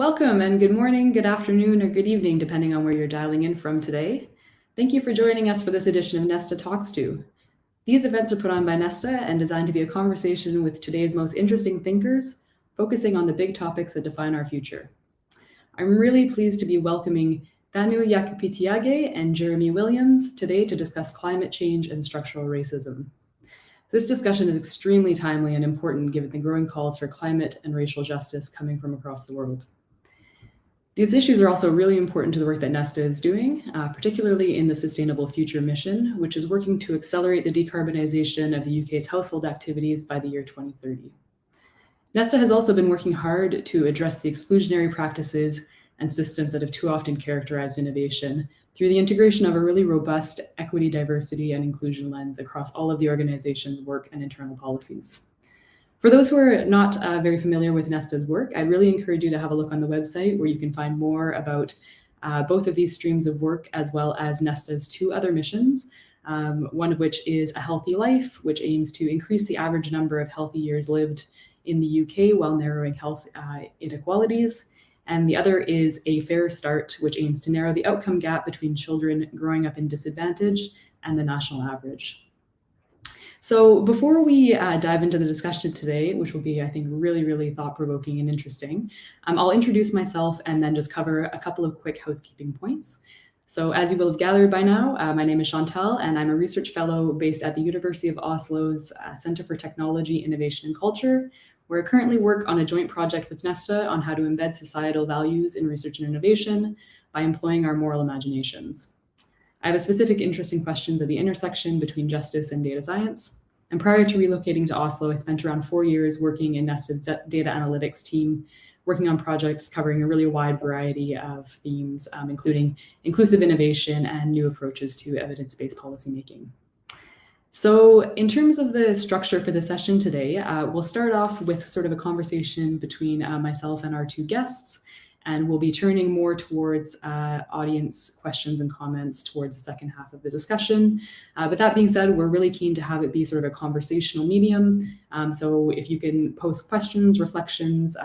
Welcome and good morning, good afternoon, or good evening, depending on where you're dialing in from today. Thank you for joining us for this edition of Nesta Talks. These events are put on by Nesta and designed to be a conversation with today's most interesting thinkers, focusing on the big topics that define our future. I'm really pleased to be welcoming Thanu Yakupitiyage and Jeremy Williams today to discuss climate change and structural racism. This discussion is extremely timely and important given the growing calls for climate and racial justice coming from across the world. These issues are also really important to the work that Nesta is doing, particularly in the Sustainable Future mission, which is working to accelerate the decarbonization of the UK's household activities by the year 2030. Nesta has also been working hard to address the exclusionary practices and systems that have too often characterized innovation through the integration of a really robust equity, diversity, and inclusion lens across all of the organization's work and internal policies. For those who are not very familiar with Nesta's work, I'd really encourage you to have a look on the website where you can find more about both of these streams of work, as well as Nesta's two other missions, one of which is A Healthy Life, which aims to increase the average number of healthy years lived in the UK while narrowing health inequalities. And the other is A Fair Start, which aims to narrow the outcome gap between children growing up in disadvantage and the national average. So before we dive into the discussion today, which will be, I think, really, really thought-provoking and interesting, I'll introduce myself and then just cover a couple of quick housekeeping points. So as you will have gathered by now, my name is Chantal, and I'm a research fellow based at the University of Oslo's Center for Technology, Innovation and Culture, where I currently work on a joint project with Nesta on how to embed societal values in research and innovation by employing our moral imaginations. I have a specific interest in questions at the intersection between justice and data science. And prior to relocating to Oslo, I spent around 4 years working in Nesta's data analytics team, working on projects covering a really wide variety of themes, including inclusive innovation and new approaches to evidence-based policymaking. So in terms of the structure for the session today, we'll start off with sort of a conversation between myself and our two guests. And we'll be turning more towards audience questions and comments towards the second half of the discussion. But that being said, we're really keen to have it be sort of a conversational medium. So if you can post questions, reflections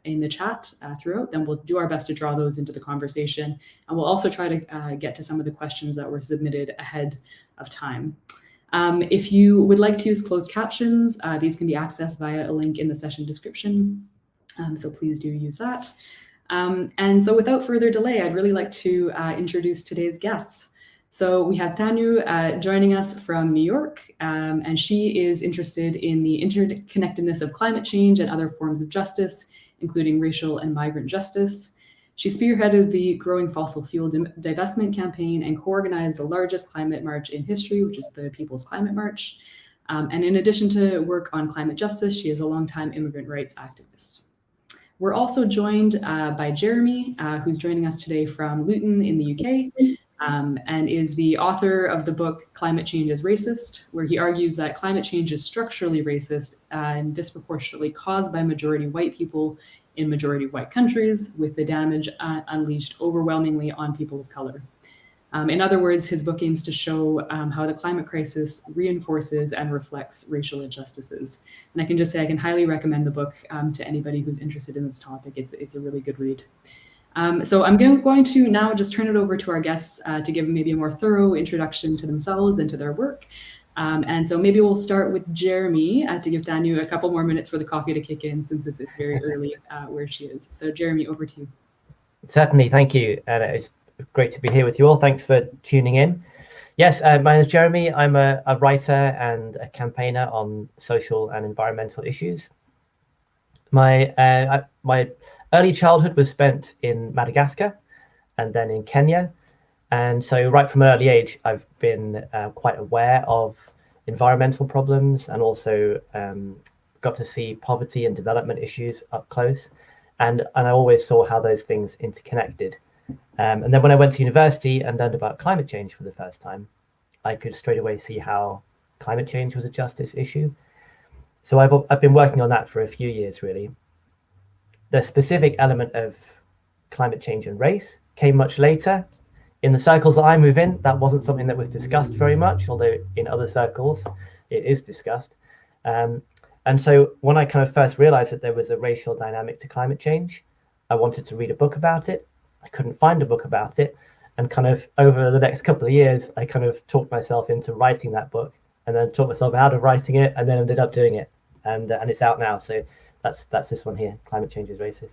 in the chat throughout, then we'll do our best to draw those into the conversation. And we'll also try to get to some of the questions that were submitted ahead of time. If you would like to use closed captions, these can be accessed via a link in the session description. So please do use that. And so without further delay, I'd really like to introduce today's guests. So we have Thanu joining us from New York, and she is interested in the interconnectedness of climate change and other forms of justice, including racial and migrant justice. She spearheaded the growing fossil fuel divestment campaign and co-organized the largest climate march in history, which is the People's Climate March. And in addition to work on climate justice, she is a longtime immigrant rights activist. We're also joined by Jeremy, who's joining us today from Luton in the UK, and is the author of the book Climate Change is Racist, where he argues that climate change is structurally racist and disproportionately caused by majority white people in majority white countries, with the damage unleashed overwhelmingly on people of color. In other words, his book aims to show how the climate crisis reinforces and reflects racial injustices. And I can just say I can highly recommend the book to anybody who's interested in this topic. It's a really good read. So I'm going to now just turn it over to our guests to give maybe a more thorough introduction to themselves and to their work. And so maybe we'll start with Jeremy to give Thanu a couple more minutes for the coffee to kick in, since it's very early where she is. So Jeremy, over to you. Certainly, thank you. And it's great to be here with you all. Thanks for tuning in. Yes, my name is Jeremy. I'm a writer and a campaigner on social and environmental issues. My early childhood was spent in Madagascar and then in Kenya. And so right from an early age, I've been quite aware of environmental problems, and also got to see poverty and development issues up close. And I always saw how those things interconnected. And then when I went to university and learned about climate change for the first time, I could straight away see how climate change was a justice issue. So I've been working on that for a few years, really. The specific element of climate change and race came much later. In the circles that I move in, that wasn't something that was discussed very much, although in other circles it is discussed. And so when I kind of first realized that there was a racial dynamic to climate change, I wanted to read a book about it. I couldn't find a book about it. And kind of over the next couple of years, I kind of talked myself into writing that book, and then taught myself out of writing it, and then ended up doing it. And it's out now. So that's this one here, Climate Change is Racist.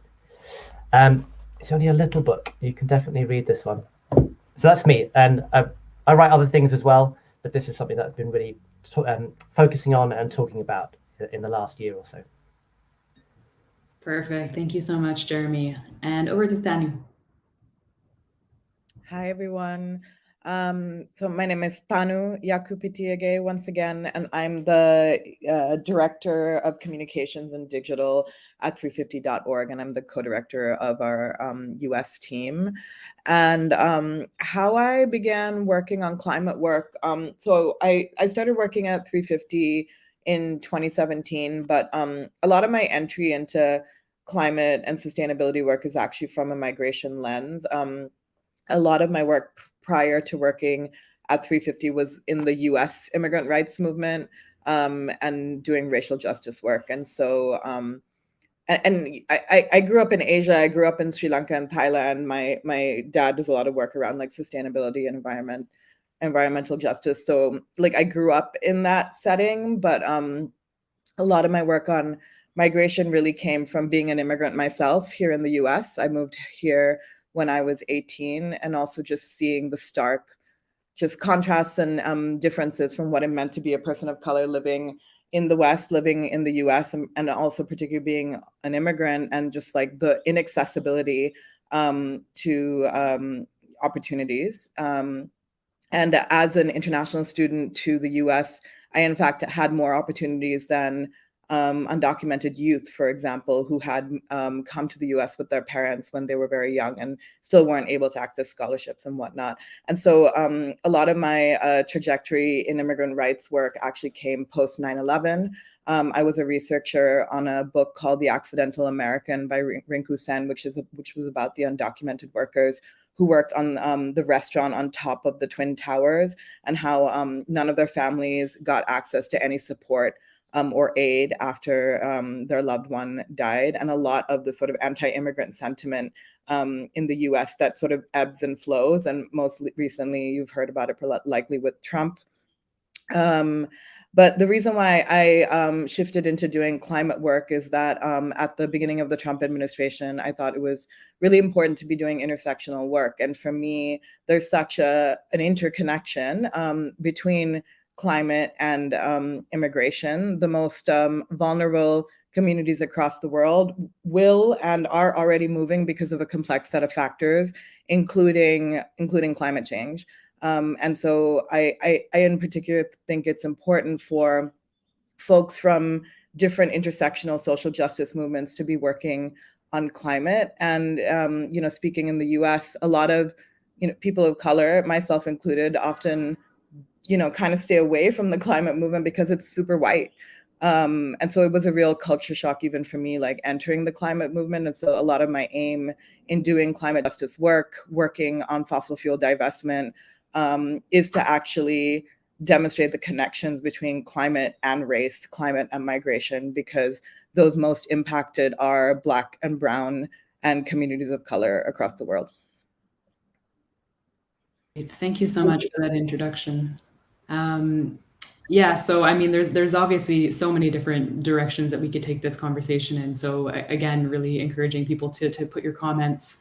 It's only a little book. You can definitely read this one. So that's me. And I write other things as well, but this is something that I've been really focusing on and talking about in the last year or so. Perfect. Thank you so much, Jeremy. And over to Thanu. Hi, everyone. So my name is Thanu Yakupitiyage once again, and I'm the Director of Communications and Digital at 350.org, and I'm the co-director of our US team. And how I began working on climate work, so I started working at 350 in 2017, but a lot of my entry into climate and sustainability work is actually from a migration lens. A lot of my work prior to working at 350 was in the US immigrant rights movement and doing racial justice work. And so, I grew up in Asia. I grew up in Sri Lanka and Thailand. My dad does a lot of work around like sustainability and environmental justice. So like I grew up in that setting, but a lot of my work on migration really came from being an immigrant myself here in the US. I moved here when I was 18, and also just seeing the stark just contrasts and differences from what it meant to be a person of color living in the West, living in the US, and also particularly being an immigrant, and just like the inaccessibility to opportunities. And as an international student to the US, I in fact had more opportunities than undocumented youth, for example, who had come to the US with their parents when they were very young and still weren't able to access scholarships and whatnot. And so a lot of my trajectory in immigrant rights work actually came post 9/11. I was a researcher on a book called The Accidental American by Rinku Sen, which was about the undocumented workers who worked on the restaurant on top of the Twin Towers, and how none of their families got access to any support or aid after their loved one died. And a lot of the sort of anti-immigrant sentiment in the US that sort of ebbs and flows. And most recently, you've heard about it likely with Trump. But the reason why I shifted into doing climate work is that at the beginning of the Trump administration, I thought it was really important to be doing intersectional work. And for me, there's such an interconnection between climate and immigration. The most vulnerable communities across the world will and are already moving because of a complex set of factors, including climate change. And so I in particular think it's important for folks from different intersectional social justice movements to be working on climate. And speaking in the US, a lot of people of color, myself included, often kind of stay away from the climate movement because it's super white. And so it was a real culture shock even for me, like entering the climate movement. And so a lot of my aim in doing climate justice work, working on fossil fuel divestment, is to actually demonstrate the connections between climate and race, climate and migration, because those most impacted are Black and Brown and communities of color across the world. Thank you so much for that introduction. Yeah, so I mean, there's obviously so many different directions that we could take this conversation in. So again, really encouraging people to put your comments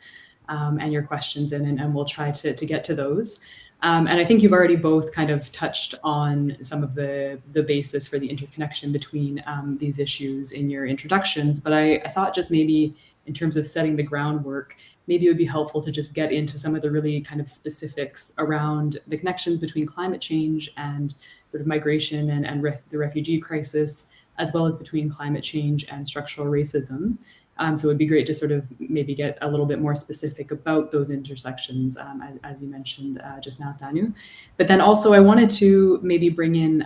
and your questions in, and we'll try to get to those. And I think you've already both kind of touched on some of the basis for the interconnection between these issues in your introductions. But I thought just maybe in terms of setting the groundwork, maybe it would be helpful to just get into some of the really kind of specifics around the connections between climate change and sort of migration and the refugee crisis, as well as between climate change and structural racism. So it would be great to sort of maybe get a little bit more specific about those intersections, as you mentioned just now, Thanu. But then also I wanted to maybe bring in,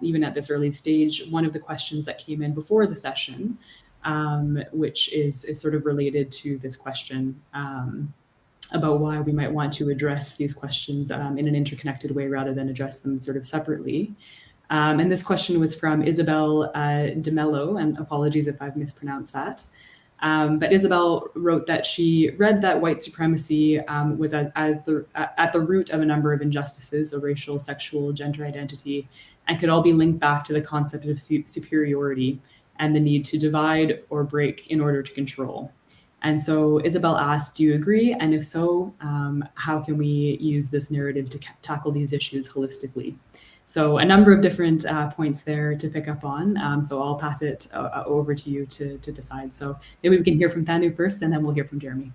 even at this early stage, one of the questions that came in before the session, which is sort of related to this question about why we might want to address these questions in an interconnected way rather than address them sort of separately. And this question was from Isabel DeMello, and apologies if I've mispronounced that. But Isabel wrote that she read that white supremacy was at the root of a number of injustices, so racial, sexual, gender identity, and could all be linked back to the concept of superiority and the need to divide or break in order to control. And so Isabel asked, do you agree? And if so, how can we use this narrative to tackle these issues holistically? So a number of different points there to pick up on. So I'll pass it over to you to decide. So maybe we can hear from Thanu first, and then we'll hear from Jeremy.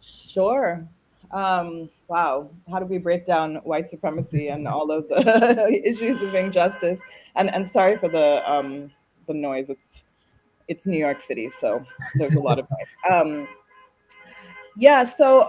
Sure. Wow. How do we break down white supremacy and all of the issues of injustice? And sorry for the noise. It's New York City, so there's a lot of noise. Yeah. So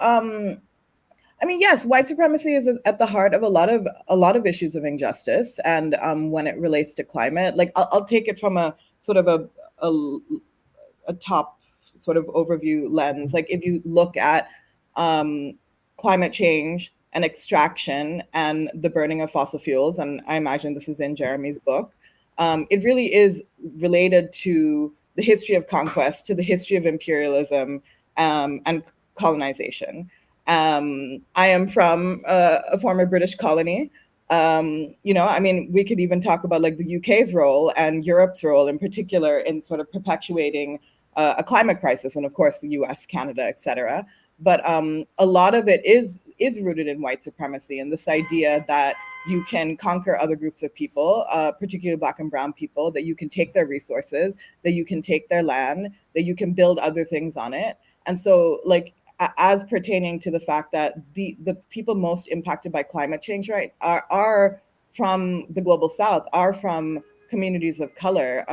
I mean, yes, white supremacy is at the heart of a lot of issues of injustice, and when it relates to climate, like I'll take it from a sort of a top sort of overview lens. Like if you look at climate change and extraction and the burning of fossil fuels, and I imagine this is in Jeremy's book, it really is related to the history of conquest, to the history of imperialism and colonization. I am from a former British colony. You know, I mean, we could even talk about like the UK's role and Europe's role in particular in sort of perpetuating a climate crisis, and of course the US, Canada, et cetera. But a lot of it is rooted in white supremacy and this idea that you can conquer other groups of people, particularly Black and Brown people, that you can take their resources, that you can take their land, that you can build other things on it. And so like, as pertaining to the fact that the people most impacted by climate change, right, are from the global South, are from communities of color.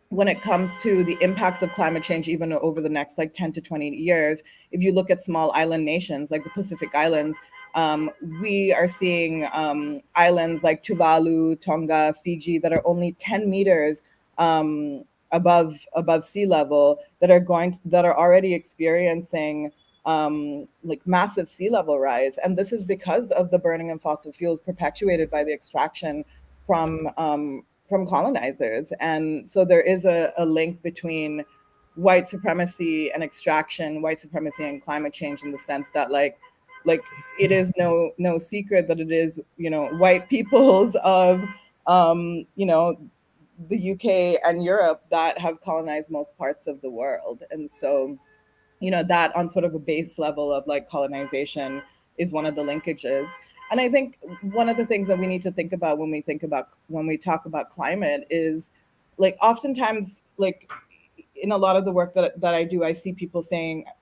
When it comes to the impacts of climate change, even over the next like 10 to 20 years, if you look at small island nations like the Pacific Islands, we are seeing islands like Tuvalu, Tonga, Fiji that are only 10 meters above sea level that are already experiencing like massive sea level rise, and this is because of the burning of fossil fuels perpetuated by the extraction from colonizers. And so there is a link between white supremacy and extraction, white supremacy and climate change, in the sense that like it is no secret that it is, you know, white peoples of you know, the UK and Europe that have colonized most parts of the world. And so, you know, that on sort of a base level of like colonization is one of the linkages. And I think one of the things that we need to think about when we talk about climate is like oftentimes, like in a lot of the work that I do, I see people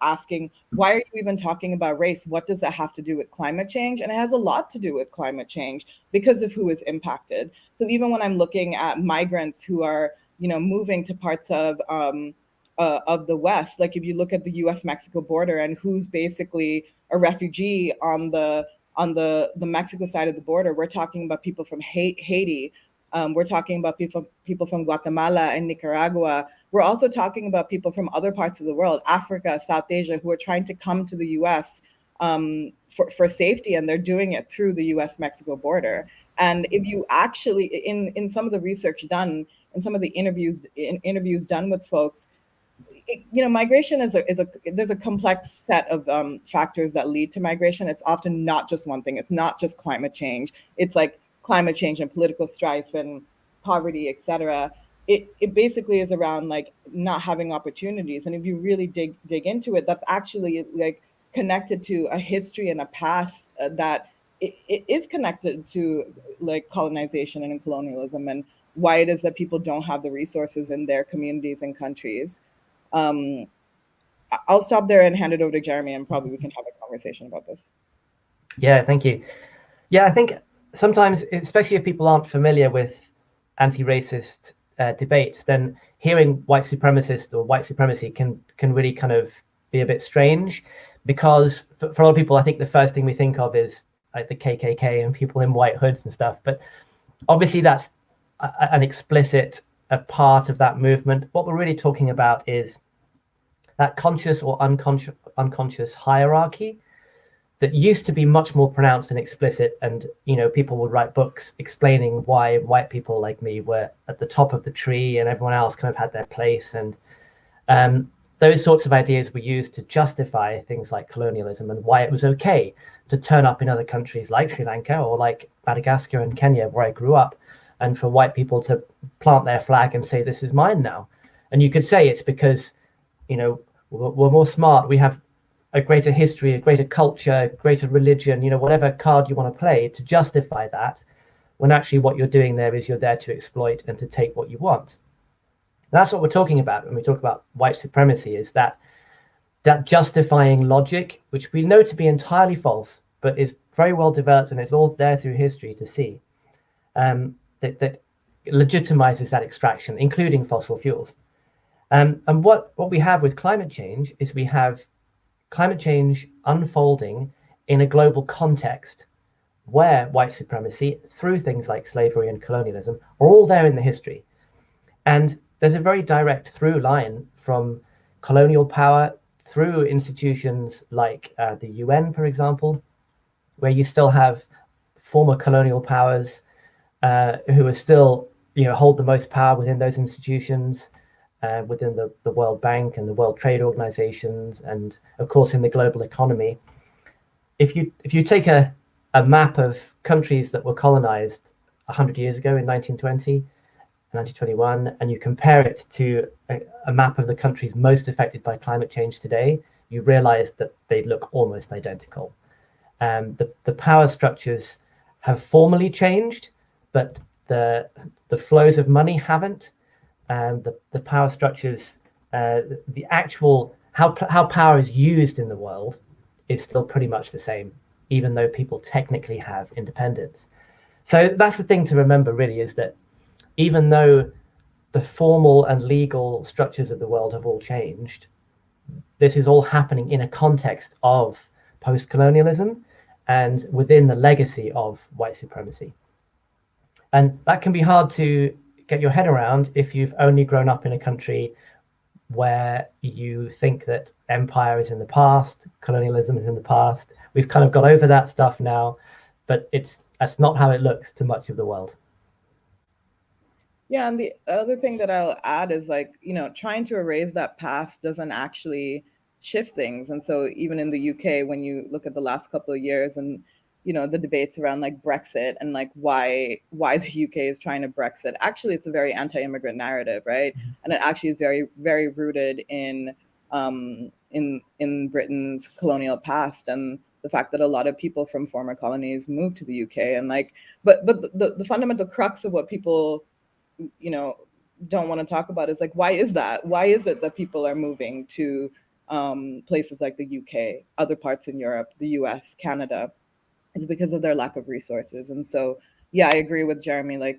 asking, why are you even talking about race? What does that have to do with climate change? And it has a lot to do with climate change because of who is impacted. So even when I'm looking at migrants who are, you know, moving to parts of the West, like if you look at the US-Mexico border and who's basically a refugee on the Mexico side of the border, we're talking about people from Haiti. We're talking about people from Guatemala and Nicaragua. We're also talking about people from other parts of the world, Africa, South Asia, who are trying to come to the US for safety, and they're doing it through the US-Mexico border. And if you actually, in some of the research done, in some of the interviews done with folks, you know, migration there's a complex set of factors that lead to migration. It's often not just one thing. It's not just climate change. It's like climate change and political strife and poverty, et cetera. It basically is around like not having opportunities. And if you really dig into it, that's actually like connected to a history and a past that it is connected to like colonization and colonialism, and why it is that people don't have the resources in their communities and countries. I'll stop there and hand it over to Jeremy, and probably we can have a conversation about this. Yeah, thank you. Yeah, I think sometimes, especially if people aren't familiar with anti-racist debates, then hearing white supremacist or white supremacy can really kind of be a bit strange, because for a lot of people, I think the first thing we think of is like the KKK and people in white hoods and stuff. But obviously that's an explicit part of that movement. What we're really talking about is that conscious or unconscious hierarchy that used to be much more pronounced and explicit. And, you know, people would write books explaining why white people like me were at the top of the tree and everyone else kind of had their place. And Those sorts of ideas were used to justify things like colonialism and why it was okay to turn up in other countries like Sri Lanka or like Madagascar and Kenya, where I grew up, and for white people to plant their flag and say, this is mine now. And you could say it's because, we're more smart, we have a greater history, a greater culture, greater religion, whatever card you want to play to justify that, when actually what you're doing there is you're there to exploit and to take what you want. That's what we're talking about when we talk about white supremacy, is that justifying logic, which we know to be entirely false, but is very well developed and it's all there through history to see, that legitimizes that extraction, including fossil fuels. And what we have with climate change is we have climate change unfolding in a global context where white supremacy, through things like slavery and colonialism, are all there in the history. And there's a very direct through line from colonial power through institutions like the UN, for example, where you still have former colonial powers who are still, hold the most power within those institutions, within the World Bank and the World Trade Organizations, and of course in the global economy. If you take a map of countries that were colonized 100 years ago in 1920, 1921, and you compare it to a map of the countries most affected by climate change today, you realize that they look almost identical. The power structures have formally changed, but the flows of money haven't. The power structures, the actual how power is used in the world is still pretty much the same, even though people technically have independence. So that's the thing to remember, really, is that even though the formal and legal structures of the world have all changed, this is all happening in a context of post-colonialism and within the legacy of white supremacy. And that can be hard to get your head around if you've only grown up in a country where you think that empire is in the past, colonialism is in the past. We've kind of got over that stuff now, but that's not how it looks to much of the world. Yeah, and the other thing that I'll add is trying to erase that past doesn't actually shift things. And so even in the UK, when you look at the last couple of years and the debates around Brexit and why the UK is trying to Brexit, actually it's a very anti-immigrant narrative, right? Mm-hmm. And it actually is very, very rooted in Britain's colonial past and the fact that a lot of people from former colonies moved to the UK, and but the fundamental crux of what people don't want to talk about is why is that? Why is it that people are moving to places like the UK, other parts in Europe, the US, Canada? It's because of their lack of resources. And so, yeah, I agree with Jeremy.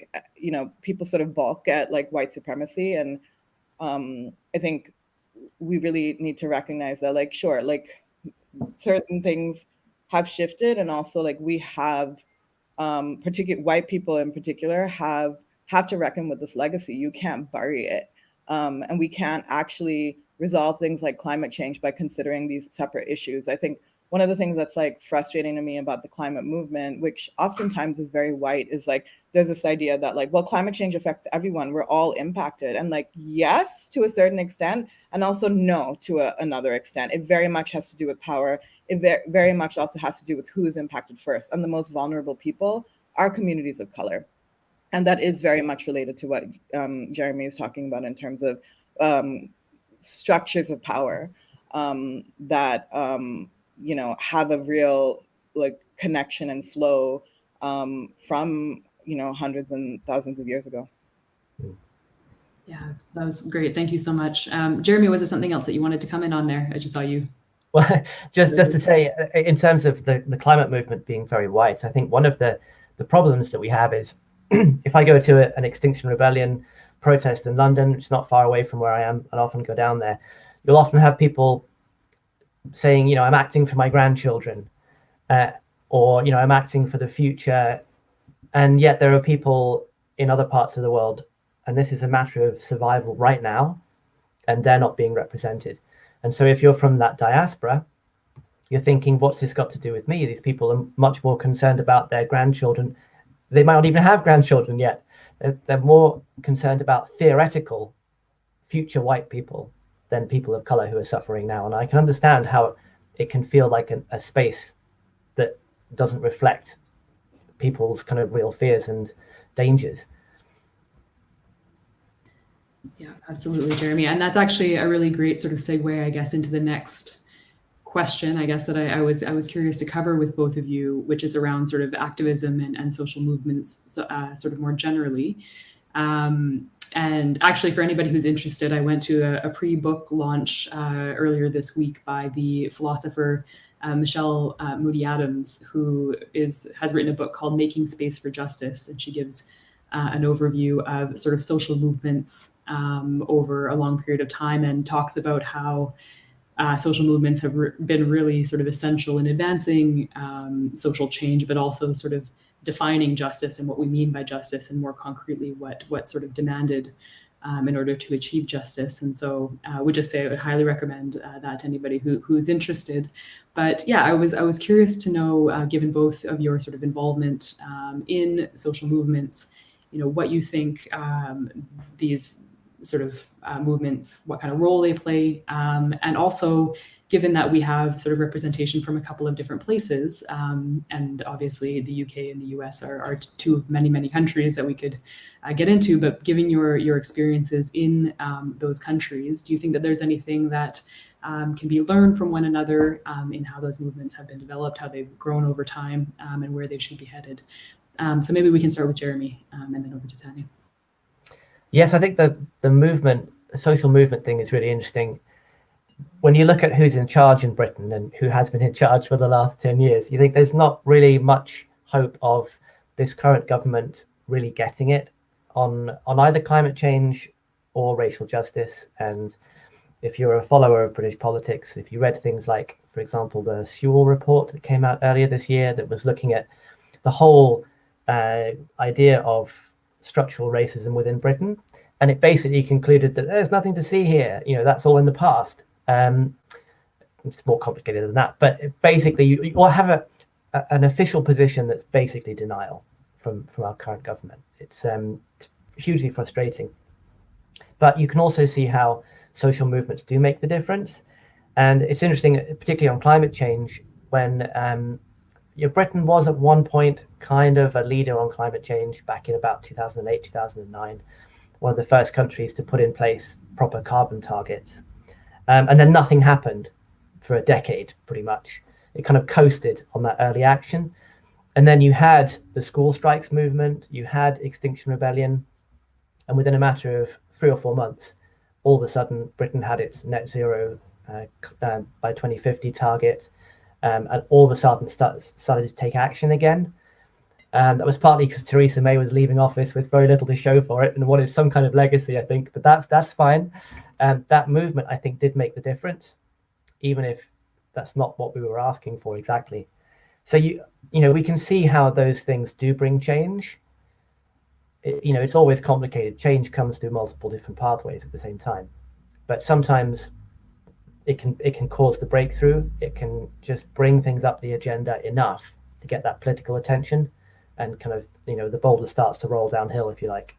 People sort of balk at white supremacy, and I think we really need to recognize that, sure, certain things have shifted, and also we have white people in particular have to reckon with this legacy. You can't bury it. And we can't actually resolve things like climate change by considering these separate issues. I think one of the things that's frustrating to me about the climate movement, which oftentimes is very white, is there's this idea that climate change affects everyone. We're all impacted. And yes, to a certain extent, and also no to another extent. It very much has to do with power. It very much also has to do with who is impacted first. And the most vulnerable people are communities of color. And that is very much related to what Jeremy is talking about in terms of structures of power that have a real connection and flow from hundreds and thousands of years ago. Yeah, that was great. Thank you so much. Jeremy, was there something else that you wanted to come in on there? I just saw you. Well, just to say, in terms of the climate movement being very white, I think one of the problems that we have is if I go to an Extinction Rebellion protest in London, which is not far away from where I am, and often go down there, you'll often have people saying, I'm acting for my grandchildren, or, I'm acting for the future. And yet there are people in other parts of the world, and this is a matter of survival right now, and they're not being represented. And so if you're from that diaspora, you're thinking, what's this got to do with me? These people are much more concerned about their grandchildren. They might not even have grandchildren yet. They're more concerned about theoretical future white people than people of color who are suffering now. And I can understand how it can feel like a space that doesn't reflect people's kind of real fears and dangers. Yeah, absolutely, Jeremy. And that's actually a really great sort of segue, I guess, into the next question, I guess, that I was curious to cover with both of you, which is around sort of activism and social movements, sort of more generally. And actually, for anybody who's interested, I went to a pre-book launch earlier this week by the philosopher Michelle Moody Adams, who has written a book called Making Space for Justice, and she gives an overview of sort of social movements over a long period of time, and talks about how social movements have been really sort of essential in advancing social change, but also sort of defining justice and what we mean by justice, and more concretely what sort of demanded in order to achieve justice. And so I would just say I would highly recommend that to anybody who's interested. But yeah, I was curious to know, given both of your sort of involvement in social movements, what you think these sort of movements, what kind of role they play, and also given that we have sort of representation from a couple of different places, and obviously the UK and the US are two of many, many countries that we could get into, but given your experiences in those countries, do you think that there's anything that can be learned from one another in how those movements have been developed, how they've grown over time, and where they should be headed? So maybe we can start with Jeremy and then over to Thanu. Yes, I think the social movement thing is really interesting. When you look at who's in charge in Britain and who has been in charge for the last 10 years, you think there's not really much hope of this current government really getting it on either climate change or racial justice. And if you're a follower of British politics, if you read things like, for example, the Sewell report that came out earlier this year that was looking at the whole idea of structural racism within Britain, and it basically concluded that there's nothing to see here. That's all in the past. It's more complicated than that, but basically you will have an official position that's basically denial from our current government. It's hugely frustrating. But you can also see how social movements do make the difference. And it's interesting, particularly on climate change, when Britain was at one point kind of a leader on climate change back in about 2008, 2009, one of the first countries to put in place proper carbon targets. And then nothing happened for a decade, pretty much. It kind of coasted on that early action. And then you had the school strikes movement, you had Extinction Rebellion, and within a matter of 3 or 4 months, all of a sudden, Britain had its net zero by 2050 target, and all of a sudden started to take action again. That was partly because Theresa May was leaving office with very little to show for it and wanted some kind of legacy, I think, but that's fine. That movement, I think, did make the difference, even if that's not what we were asking for exactly. So we can see how those things do bring change. It's always complicated. Change comes through multiple different pathways at the same time, but sometimes it can cause the breakthrough. It can just bring things up the agenda enough to get that political attention, and kind of the boulder starts to roll downhill, if you like.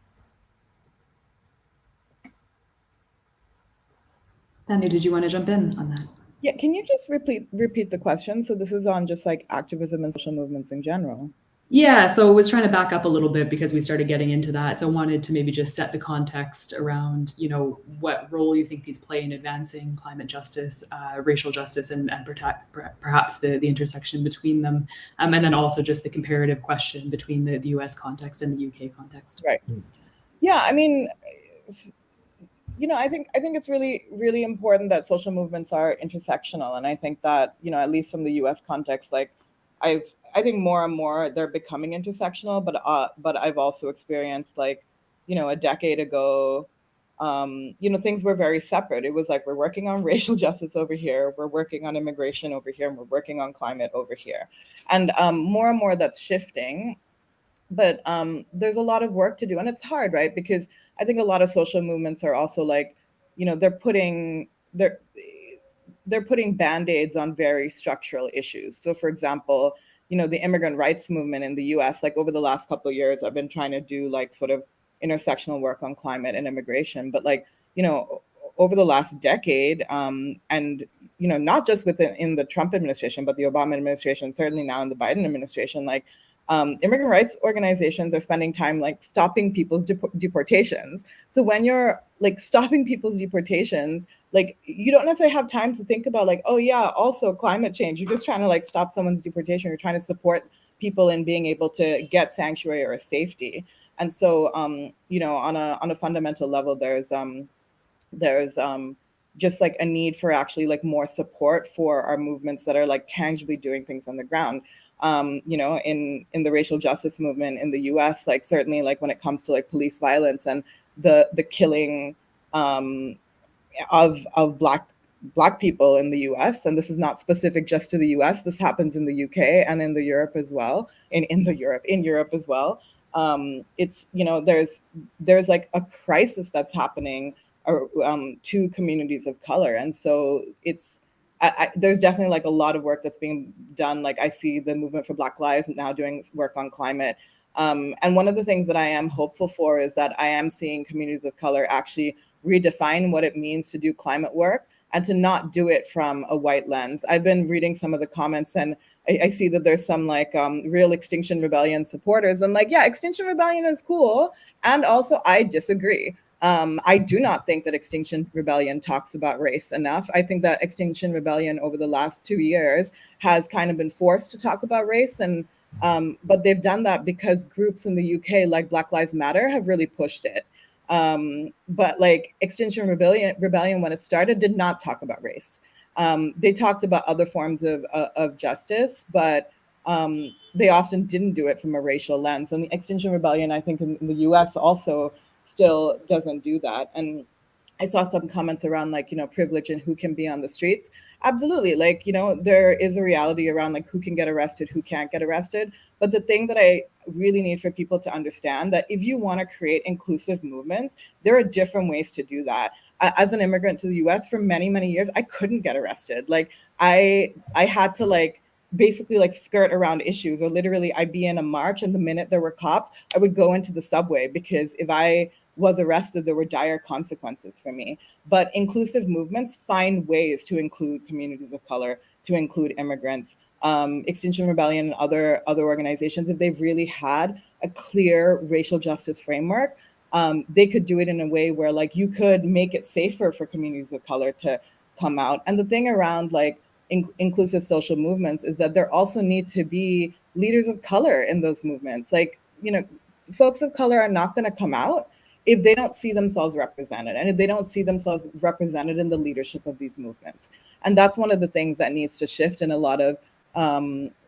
Thanu, did you want to jump in on that? Yeah, can you just repeat the question? So this is on just like activism and social movements in general. Yeah, so I was trying to back up a little bit because we started getting into that. So I wanted to maybe just set the context around, what role you think these play in advancing climate justice, racial justice, and perhaps the intersection between them. And then also just the comparative question between the US context and the UK context. Right. Yeah, I mean, I think it's really, really important that social movements are intersectional. And I think that, at least from the US context, like I think more and more they're becoming intersectional, but I've also experienced a decade ago, things were very separate. It was like, we're working on racial justice over here, we're working on immigration over here, and we're working on climate over here. And more and more that's shifting, but there's a lot of work to do, and it's hard, right? Because I think a lot of social movements are also they're putting Band-Aids on very structural issues. So for example, the immigrant rights movement in the US, over the last couple of years, I've been trying to do sort of intersectional work on climate and immigration. But over the last decade, and not just in the Trump administration, but the Obama administration, certainly now in the Biden administration, like immigrant rights organizations are spending time like stopping people's deportations. So when you're like stopping people's deportations, like you don't necessarily have time to think about like, oh yeah, also climate change. You're just trying to like stop someone's deportation. You're trying to support people in being able to get sanctuary or safety. And so, on a fundamental level, there's just like a need for actually like more support for our movements that are like tangibly doing things on the ground. In the racial justice movement in the US, like certainly like when it comes to like police violence and the killing of Black people in the US, and this is not specific just to the US, this happens in the UK and in Europe as well, in Europe as well. It's, there's like a crisis that's happening to communities of color. And so it's, there's definitely like a lot of work that's being done. Like I see the Movement for Black Lives now doing work on climate. And one of the things that I am hopeful for is that I am seeing communities of color actually redefine what it means to do climate work and to not do it from a white lens. I've been reading some of the comments, and I see that there's some like real Extinction Rebellion supporters. And like, yeah, Extinction Rebellion is cool. And also I disagree. I do not think that Extinction Rebellion talks about race enough. I think that Extinction Rebellion over the last 2 years has kind of been forced to talk about race. And but they've done that because groups in the UK like Black Lives Matter have really pushed it. But like Extinction Rebellion, when it started, did not talk about race. They talked about other forms of justice, but they often didn't do it from a racial lens. And the Extinction Rebellion, I think in the US also still doesn't do that. And I saw some comments around like, privilege and who can be on the streets. Absolutely. Like, there is a reality around like who can get arrested, who can't get arrested. But the thing that I really need for people to understand that if you want to create inclusive movements, there are different ways to do that. As an immigrant to the US for many, many years, I couldn't get arrested. Like I had to like basically like skirt around issues, or literally I'd be in a march and the minute there were cops, I would go into the subway because if I was arrested, there were dire consequences for me. But inclusive movements find ways to include communities of color, to include immigrants. Extinction Rebellion and other organizations, if they've really had a clear racial justice framework, they could do it in a way where like you could make it safer for communities of color to come out. And the thing around like inclusive social movements is that there also need to be leaders of color in those movements. Like, folks of color are not going to come out if they don't see themselves represented, and if they don't see themselves represented in the leadership of these movements. And that's one of the things that needs to shift in a lot of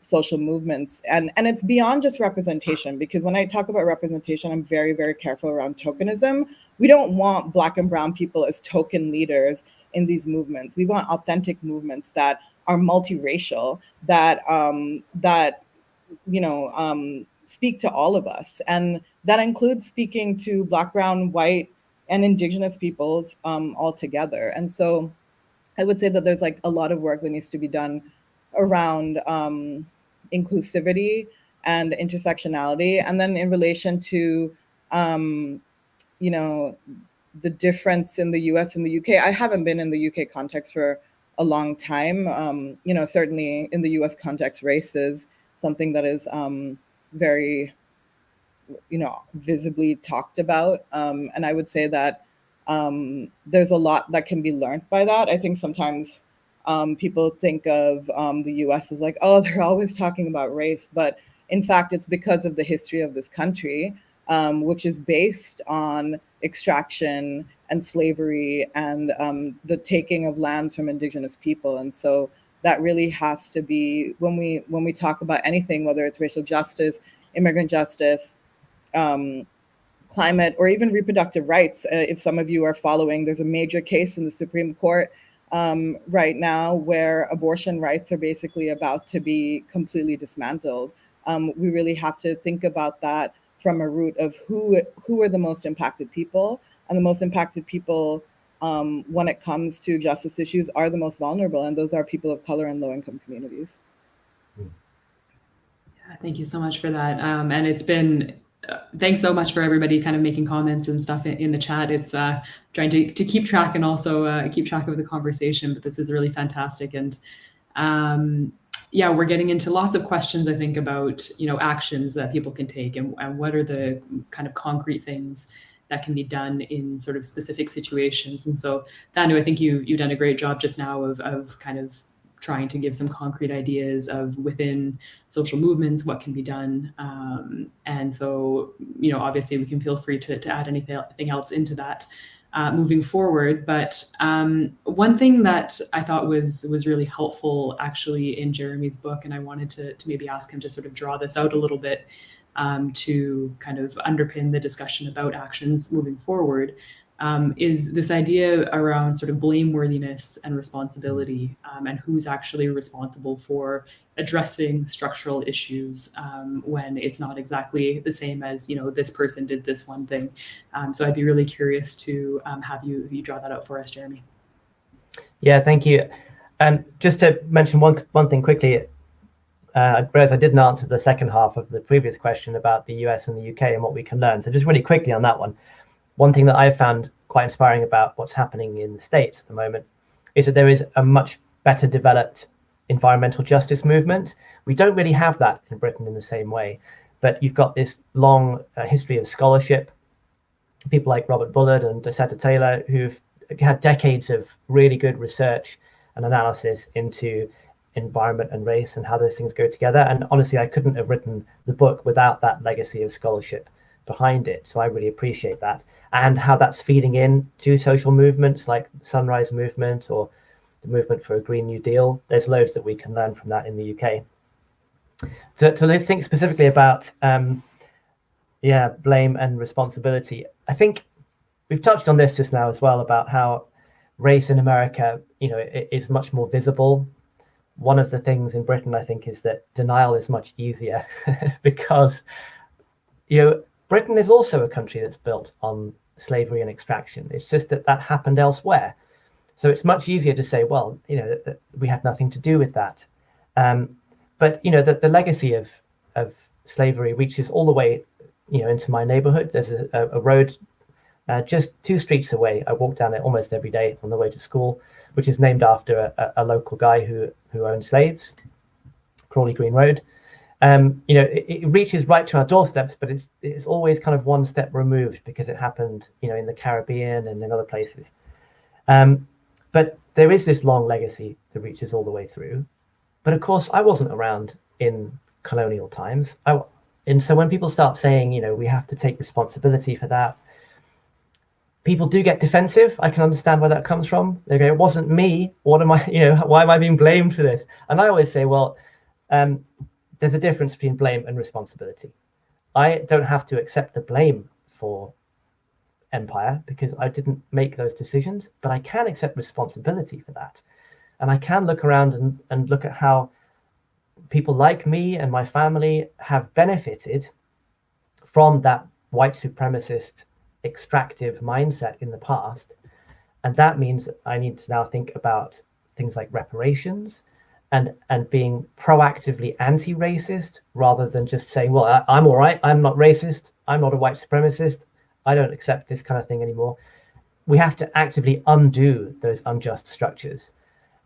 social movements. And it's beyond just representation, because when I talk about representation, I'm very, very careful around tokenism. We don't want Black and Brown people as token leaders in these movements. We want authentic movements that are multiracial, that speak to all of us. And that includes speaking to Black, Brown, White, and Indigenous peoples all together. And so I would say that there's like a lot of work that needs to be done around inclusivity and intersectionality. And then in relation to, the difference in the US and the UK, I haven't been in the UK context for a long time. Certainly in the US context, race is something that is very, visibly talked about. And I would say that there's a lot that can be learned by that. I think sometimes people think of the US as like, oh, they're always talking about race. But in fact, it's because of the history of this country, which is based on extraction and slavery and the taking of lands from Indigenous people. And so that really has to be, when we talk about anything, whether it's racial justice, immigrant justice, climate, or even reproductive rights. If some of you are following, there's a major case in the Supreme Court right now where abortion rights are basically about to be completely dismantled. We really have to think about that from a root of who are the most impacted people, and the most impacted people when it comes to justice issues are the most vulnerable, and those are people of color and low-income communities. Yeah, thank you so much for that. And it's been thanks so much for everybody kind of making comments and stuff in the chat. It's trying to keep track and also keep track of the conversation, but this is really fantastic. And yeah, we're getting into lots of questions, I think, about, actions that people can take and what are the kind of concrete things that can be done in sort of specific situations. And so, Thanu, I think you've done a great job just now of kind of trying to give some concrete ideas of within social movements, what can be done. And so, obviously we can feel free to add anything else into that moving forward. But one thing that I thought was really helpful actually in Jeremy's book, and I wanted to maybe ask him to sort of draw this out a little bit to kind of underpin the discussion about actions moving forward, is this idea around sort of blameworthiness and responsibility, and who's actually responsible for addressing structural issues when it's not exactly the same as, this person did this one thing. So I'd be really curious to have you draw that out for us, Jeremy. Yeah, thank you. Just to mention one thing quickly, I realize I didn't answer the second half of the previous question about the US and the UK and what we can learn. So just really quickly on that one. One thing that I've found quite inspiring about what's happening in the States at the moment is that there is a much better developed environmental justice movement. We don't really have that in Britain in the same way, but you've got this long history of scholarship, people like Robert Bullard and Nesta Taylor, who've had decades of really good research and analysis into environment and race and how those things go together. And honestly, I couldn't have written the book without that legacy of scholarship behind it. So I really appreciate that. And how that's feeding in to social movements like the Sunrise Movement or the movement for a Green New Deal. There's loads that we can learn from that in the UK. To think specifically about blame and responsibility, I think we've touched on this just now as well about how race in America, is much more visible. One of the things in Britain, I think, is that denial is much easier because, Britain is also a country that's built on slavery and extraction. It's just that happened elsewhere. So it's much easier to say, well, that we had nothing to do with that. But, the legacy of slavery reaches all the way, into my neighborhood. There's a road just 2 streets away. I walk down it almost every day on the way to school, which is named after a local guy who owned slaves, Crawley Green Road. It reaches right to our doorsteps, but it's always kind of one step removed because it happened, in the Caribbean and in other places. But there is this long legacy that reaches all the way through. But of course, I wasn't around in colonial times. And so when people start saying, we have to take responsibility for that, people do get defensive. I can understand where that comes from. They go, it wasn't me. What am I, why am I being blamed for this? And I always say, well, there's a difference between blame and responsibility. I don't have to accept the blame for empire because I didn't make those decisions, but I can accept responsibility for that. And I can look around and look at how people like me and my family have benefited from that white supremacist extractive mindset in the past. And that means I need to now think about things like reparations and being proactively anti-racist rather than just saying, well, I'm all right, I'm not racist, I'm not a white supremacist, I don't accept this kind of thing anymore. We have to actively undo those unjust structures.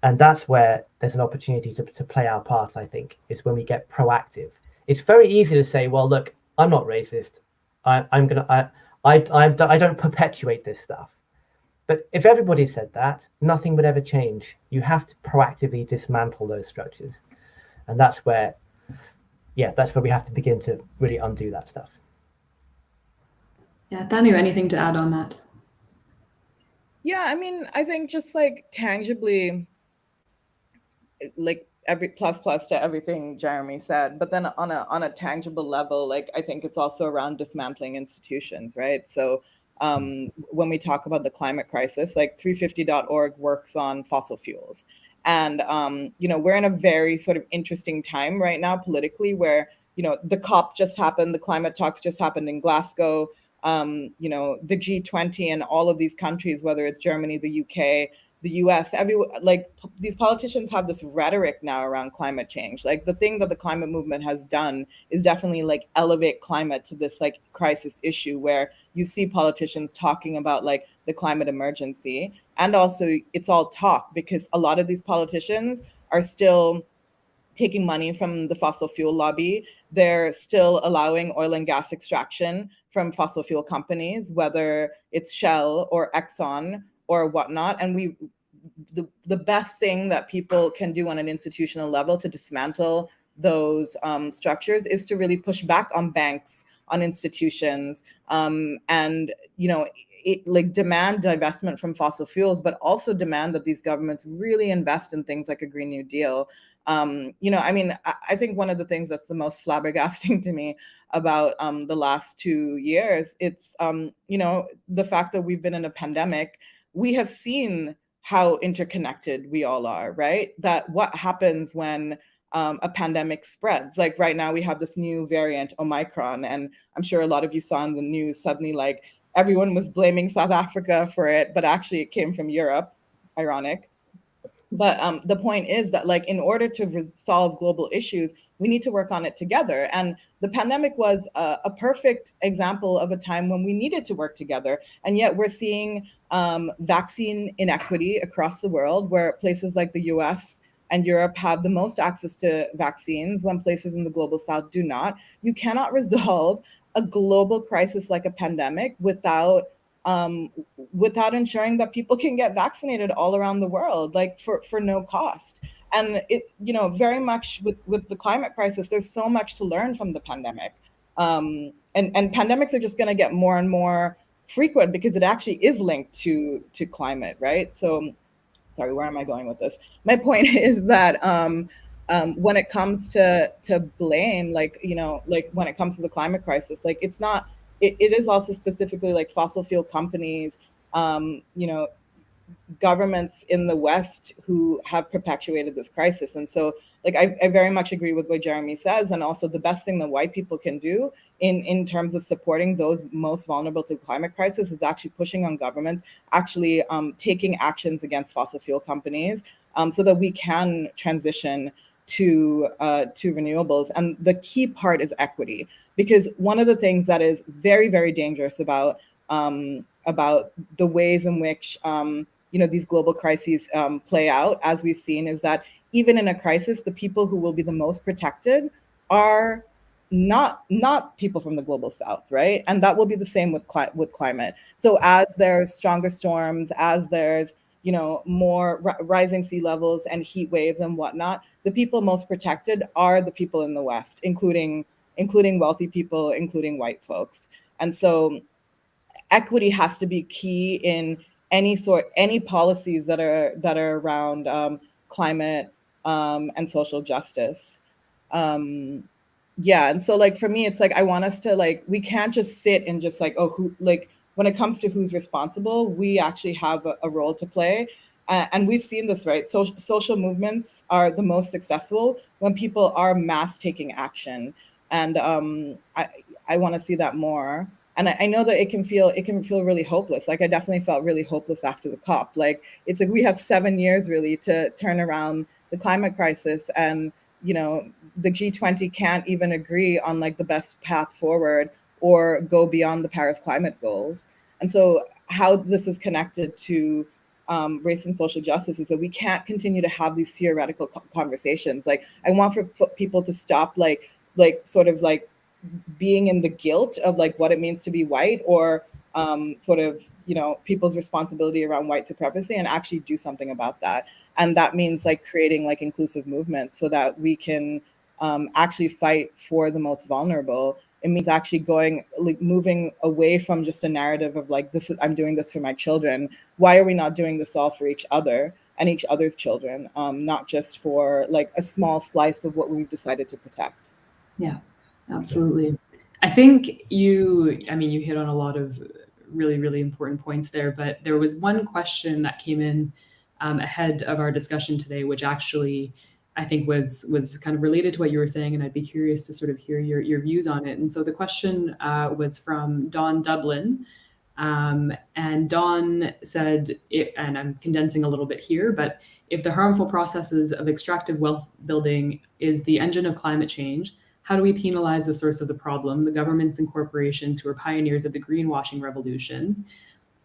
And that's where there's an opportunity to play our part, I think, is when we get proactive. It's very easy to say, well, look, I'm not racist. I don't perpetuate this stuff. But if everybody said that, nothing would ever change. You have to proactively dismantle those structures. And that's where we have to begin to really undo that stuff. Yeah, Thanu, anything to add on that? Yeah, I mean, I think just like tangibly, like every plus to everything Jeremy said, but then on a tangible level, like I think it's also around dismantling institutions, right? So when we talk about the climate crisis, like 350.org works on fossil fuels. And, we're in a very sort of interesting time right now politically where, the COP just happened, the climate talks just happened in Glasgow, the G20 and all of these countries, whether it's Germany, the UK, the US, these politicians have this rhetoric now around climate change. Like the thing that the climate movement has done is definitely like elevate climate to this like crisis issue where you see politicians talking about like the climate emergency. And also it's all talk because a lot of these politicians are still taking money from the fossil fuel lobby. They're still allowing oil and gas extraction from fossil fuel companies, whether it's Shell or Exxon or whatnot. And the best thing that people can do on an institutional level to dismantle those structures is to really push back on banks, on institutions, and like demand divestment from fossil fuels, but also demand that these governments really invest in things like a Green New Deal. I think one of the things that's the most flabbergasting to me about the last 2 years, it's the fact that we've been in a pandemic. We have seen how interconnected we all are, right? That what happens when a pandemic spreads. Like right now we have this new variant, Omicron, and I'm sure a lot of you saw in the news suddenly like everyone was blaming South Africa for it, but actually it came from Europe. Ironic. But the point is that like in order to solve global issues, we need to work on it together. And the pandemic was a perfect example of a time when we needed to work together. And yet we're seeing vaccine inequity across the world, where places like the US and Europe have the most access to vaccines when places in the global south do not. You cannot resolve a global crisis like a pandemic without ensuring that people can get vaccinated all around the world, like for no cost. And it, very much with the climate crisis, there's so much to learn from the pandemic. And pandemics are just going to get more and more frequent because it actually is linked to climate, right? So, sorry, where am I going with this? My point is that when it comes to blame, like when it comes to the climate crisis, like it's not. It is also specifically like fossil fuel companies, governments in the West who have perpetuated this crisis. And so like I very much agree with what Jeremy says. And also the best thing that white people can do in terms of supporting those most vulnerable to the climate crisis is actually pushing on governments, actually taking actions against fossil fuel companies so that we can transition to renewables. And the key part is equity, because one of the things that is very, very dangerous about the ways in which these global crises play out, as we've seen, is that even in a crisis, the people who will be the most protected are not people from the global south, right? And that will be the same with climate. So as there's stronger storms, as there's more rising sea levels and heat waves and whatnot, the people most protected are the people in the West, including wealthy people, including white folks. And so equity has to be key in any policies that are around climate and social justice. And so like for me, it's like I want us to like, we can't just sit and just like, when it comes to who's responsible, we actually have a role to play. And we've seen this, right? Social movements are the most successful when people are mass taking action. And I want to see that more. And I know that it can feel really hopeless. Like I definitely felt really hopeless after the COP. Like it's like we have 7 years really to turn around the climate crisis, and the G20 can't even agree on like the best path forward or go beyond the Paris climate goals. And so how this is connected to race and social justice is that we can't continue to have these theoretical conversations. Like I want for people to stop like sort of like being in the guilt of like what it means to be white, or sort of people's responsibility around white supremacy, and actually do something about that. And that means like creating like inclusive movements so that we can actually fight for the most vulnerable. It means actually moving away from just a narrative of like, I'm doing this for my children. Why are we not doing this all for each other and each other's children, not just for like a small slice of what we've decided to protect? Yeah, absolutely. I think you hit on a lot of really, really important points there, but there was one question that came in ahead of our discussion today, which actually I think was kind of related to what you were saying, and I'd be curious to sort of hear your views on it. And so the question was from Dawn Dublin, And Dawn said, and I'm condensing a little bit here, but if the harmful processes of extractive wealth building is the engine of climate change, how do we penalize the source of the problem, the governments and corporations who are pioneers of the greenwashing revolution?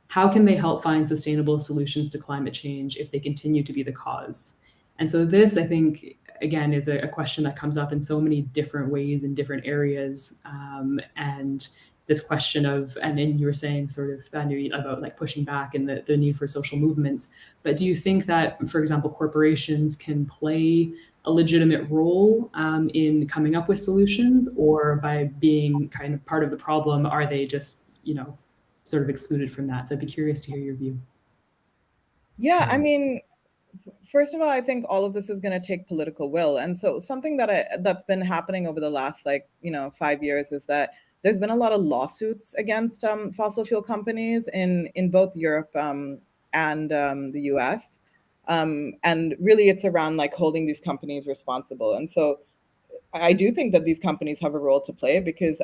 How can they help find sustainable solutions to climate change if they continue to be the cause? And so this, I think, again, is a question that comes up in so many different ways in different areas. And this question of, and then you were saying sort of, Thanu, about like pushing back and the need for social movements. But do you think that, for example, corporations can play a legitimate role in coming up with solutions, or by being kind of part of the problem, are they just, sort of excluded from that? So I'd be curious to hear your view. Yeah, I mean, first of all, I think all of this is going to take political will. And so something that's been happening over the last 5 years is that there's been a lot of lawsuits against fossil fuel companies in both Europe and the US. And really it's around like holding these companies responsible. And so I do think that these companies have a role to play, because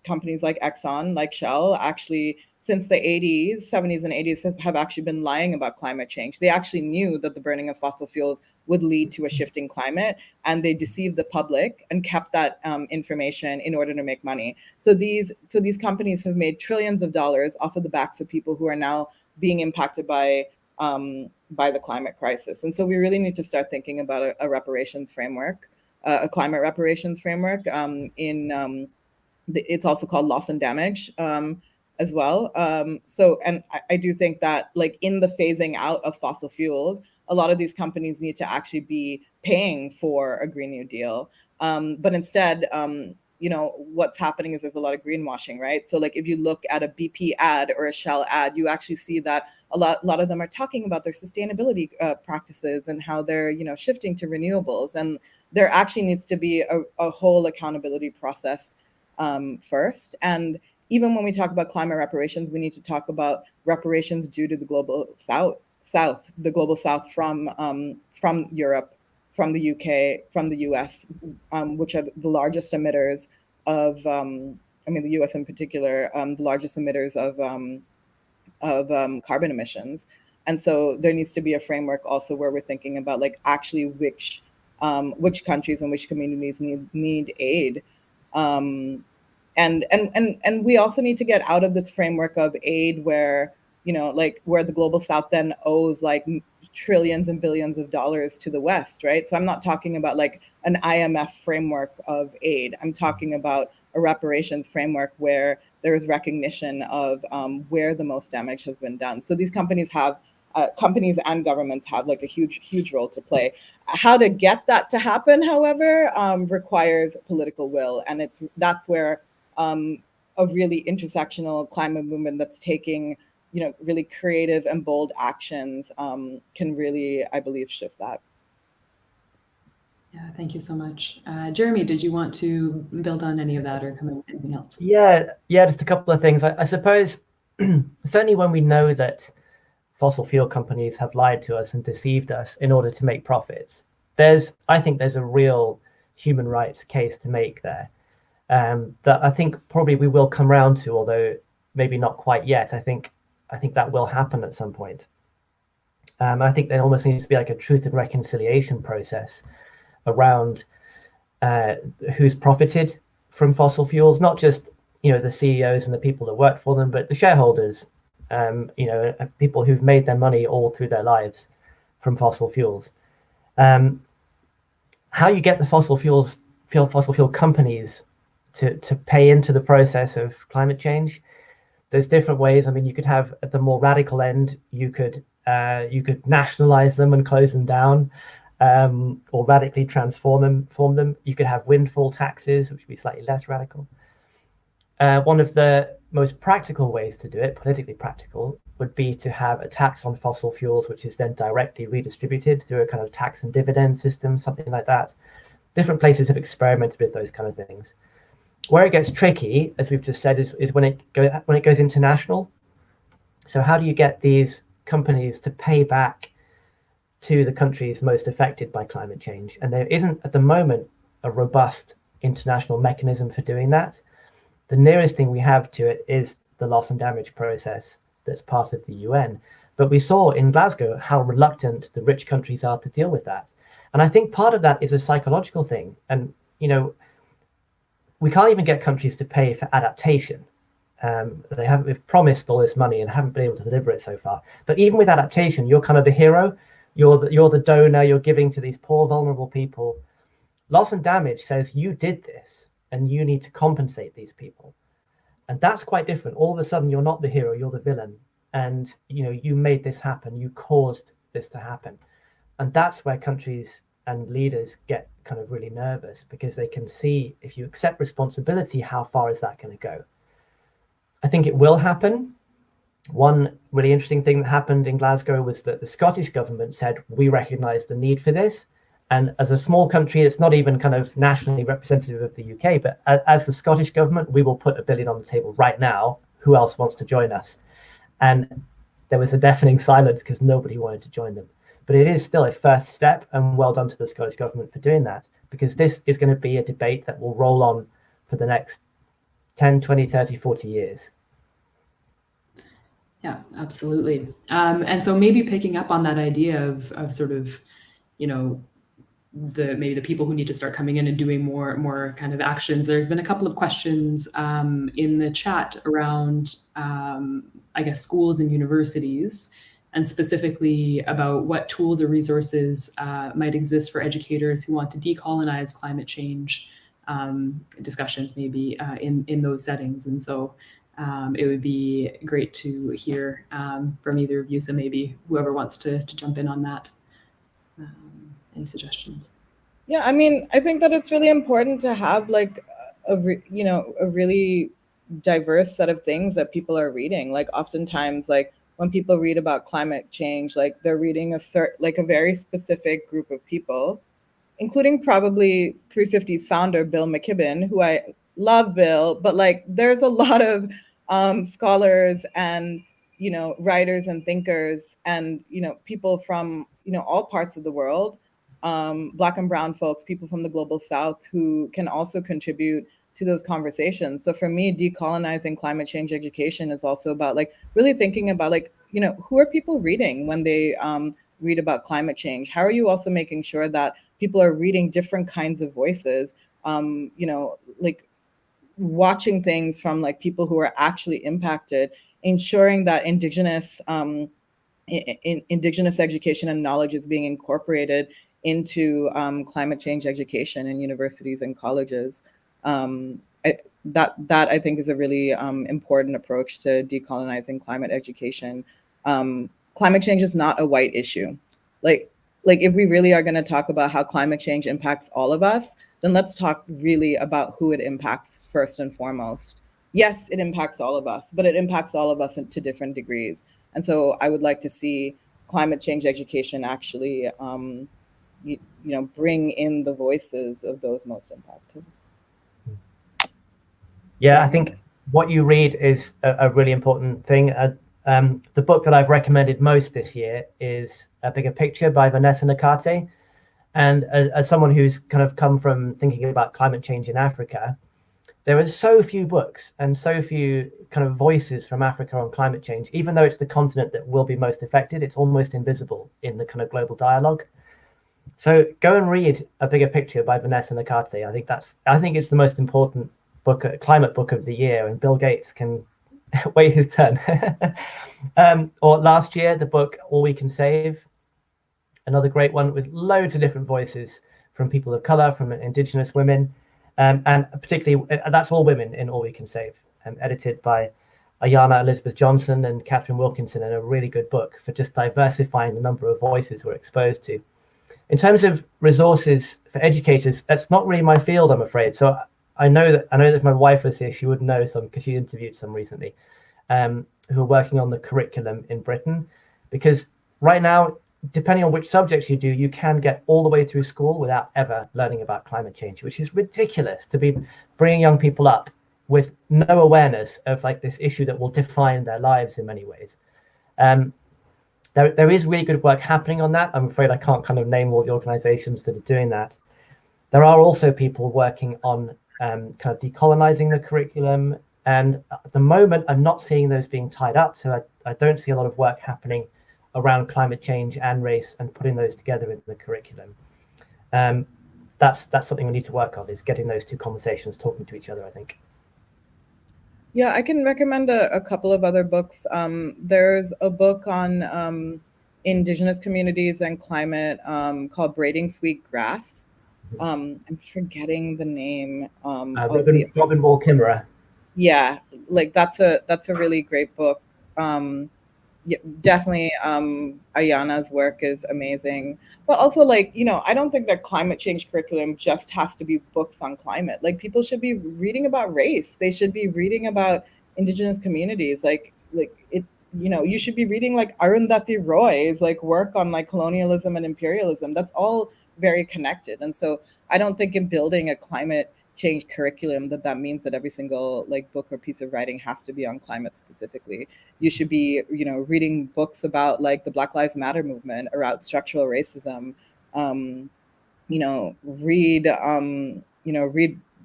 companies like Exxon, like Shell, actually, since the 80s, 70s and 80s have actually been lying about climate change. They actually knew that the burning of fossil fuels would lead to a shifting climate, and they deceived the public and kept that information in order to make money. So these companies have made trillions of dollars off of the backs of people who are now being impacted by the climate crisis. And so we really need to start thinking about a reparations framework. A climate reparations framework. It's also called loss and damage as well. And I do think that, like, in the phasing out of fossil fuels, a lot of these companies need to actually be paying for a Green New Deal. But instead, what's happening is there's a lot of greenwashing, right? So like if you look at a BP ad or a Shell ad, you actually see that a lot of them are talking about their sustainability practices and how they're, shifting to renewables. And there actually needs to be a whole accountability process first. And even when we talk about climate reparations, we need to talk about reparations due to the global south, the global south from Europe, from the UK, from the US, which are the largest emitters of, the US in particular, the largest emitters of carbon emissions. And so there needs to be a framework also where we're thinking about like actually which countries and which communities need aid. And we also need to get out of this framework of aid where, where the global south then owes like trillions and billions of dollars to the West, right? So I'm not talking about like an IMF framework of aid. I'm talking about a reparations framework where there is recognition of where the most damage has been done. So these companies and governments have like a huge role to play. How to get that to happen, however, requires political will, and that's where a really intersectional climate movement that's taking really creative and bold actions can really, I believe, shift that. Yeah, thank you so much. Jeremy, did you want to build on any of that or come in with anything else? Yeah, just a couple of things. I suppose certainly when we know that fossil fuel companies have lied to us and deceived us in order to make profits, I think there's a real human rights case to make there that I think probably we will come around to, although maybe not quite yet. I think that will happen at some point. I think there almost needs to be like a truth and reconciliation process around who's profited from fossil fuels, not just the CEOs and the people that work for them, but the shareholders, people who've made their money all through their lives from fossil fuels. How you get the fossil fuel companies to pay into the process of climate change, there's different ways. I mean, you could have at the more radical end, you could nationalize them and close them down, or radically transform them. You could have windfall taxes, which would be slightly less radical. One of the most practical ways to do it, politically practical, would be to have a tax on fossil fuels, which is then directly redistributed through a kind of tax and dividend system, something like that. Different places have experimented with those kind of things. Where it gets tricky, as we've just said, is when it goes international. So how do you get these companies to pay back to the countries most affected by climate change? And there isn't at the moment a robust international mechanism for doing that. The nearest thing we have to it is the loss and damage process that's part of the UN. But we saw in Glasgow how reluctant the rich countries are to deal with that. And I think part of that is a psychological thing. And, we can't even get countries to pay for adaptation. We've promised all this money and haven't been able to deliver it so far. But even with adaptation, you're kind of the hero. You're the donor. You're giving to these poor, vulnerable people. Loss and damage says you did this and you need to compensate these people. And that's quite different. All of a sudden, you're not the hero. You're the villain. And you made this happen. You caused this to happen. And that's where countries and leaders get kind of really nervous, because they can see, if you accept responsibility, how far is that going to go? I think it will happen. One really interesting thing that happened in Glasgow was that the Scottish government said, we recognise the need for this. And as a small country, it's not even kind of nationally representative of the UK, but as the Scottish government, we will put £1 billion on the table right now. Who else wants to join us? And there was a deafening silence because nobody wanted to join them. But it is still a first step, and well done to the Scottish government for doing that, because this is going to be a debate that will roll on for the next 10, 20, 30, 40 years. Yeah, absolutely. And so maybe picking up on that idea of sort of, maybe the people who need to start coming in and doing more kind of actions. There's been a couple of questions in the chat around, I guess, schools and universities, and specifically about what tools or resources might exist for educators who want to decolonize climate change discussions, maybe in those settings. And so it would be great to hear from either of you. So maybe whoever wants to jump in on that. Any suggestions? Yeah, I mean, I think that it's really important to have like a really diverse set of things that people are reading. Like oftentimes, like when people read about climate change, like they're reading a very specific group of people, including probably 350's founder, Bill McKibben, who I love Bill, but like there's a lot of scholars and, writers and thinkers and, people from, all parts of the world, Black and brown folks, people from the global South who can also contribute to those conversations. So for me, decolonizing climate change education is also about like really thinking about like, who are people reading when they read about climate change? How are you also making sure that people are reading different kinds of voices, like watching things from like people who are actually impacted, ensuring that indigenous education and knowledge is being incorporated into climate change education in universities and colleges. That I think is a really important approach to decolonizing climate education. Climate change is not a white issue. Like if we really are going to talk about how climate change impacts all of us, then let's talk really about who it impacts first and foremost. Yes, it impacts all of us, but it impacts all of us to different degrees. And so I would like to see climate change education actually, bring in the voices of those most impacted. Yeah, I think what you read is a really important thing. The book that I've recommended most this year is A Bigger Picture by Vanessa Nakate. And as someone who's kind of come from thinking about climate change in Africa, there are so few books and so few kind of voices from Africa on climate change. Even though it's the continent that will be most affected, it's almost invisible in the kind of global dialogue. So go and read A Bigger Picture by Vanessa Nakate. I think it's the most important book, climate book of the year, and Bill Gates can wait his turn. Or last year, the book All We Can Save, another great one with loads of different voices from people of color, from indigenous women, and particularly that's all women in All We Can Save, edited by Ayana Elizabeth Johnson and Catherine Wilkinson, and a really good book for just diversifying the number of voices we're exposed to. In terms of resources for educators, that's not really my field, I'm afraid. So I know that if my wife was here, she would know some, because she interviewed some recently, who are working on the curriculum in Britain. Because right now, depending on which subjects you do, you can get all the way through school without ever learning about climate change, which is ridiculous to be bringing young people up with no awareness of like this issue that will define their lives in many ways. There is really good work happening on that. I'm afraid I can't kind of name all the organizations that are doing that. There are also people working on kind of decolonizing the curriculum, And at the moment, I'm not seeing those being tied up. So I don't see a lot of work happening around climate change and race and putting those together in the curriculum. That's something we need to work on, is getting those two conversations talking to each other, I think. Yeah, I can recommend a couple of other books. There's a book on indigenous communities and climate called Braiding Sweet Grass. I'm forgetting the name of Robin Wall Kimmerer. Yeah, like that's a really great book. Yeah, definitely Ayana's work is amazing. But also, like, you know, I don't think that climate change curriculum just has to be books on climate. Like, people should be reading about race. They should be reading about indigenous communities. Like it, you know, you should be reading like Arundhati Roy's like work on like colonialism and imperialism. That's all very connected. And so I don't think in building a climate change curriculum that means that every single like book or piece of writing has to be on climate specifically. You should be, you know, reading books about like the Black Lives Matter movement, about structural racism. You know, read